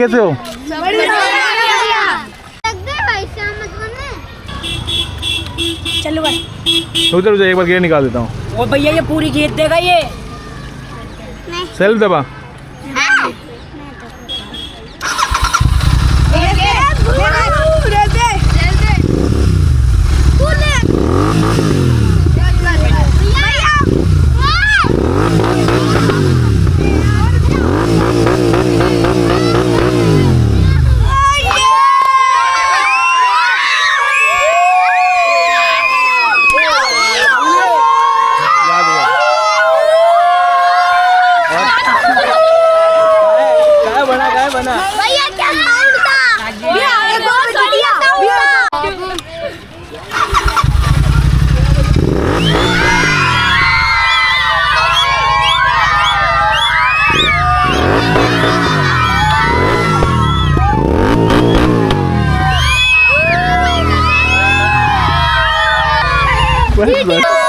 कैसे हो? चलो भाई उधर उधर एक बार गियर निकाल देता हूँ। वो भैया ये पूरी जीत देगा ये। सेल्फ दबा। भैया क्या साउंड था? ये बहुत बढ़िया साउंड था। बस बस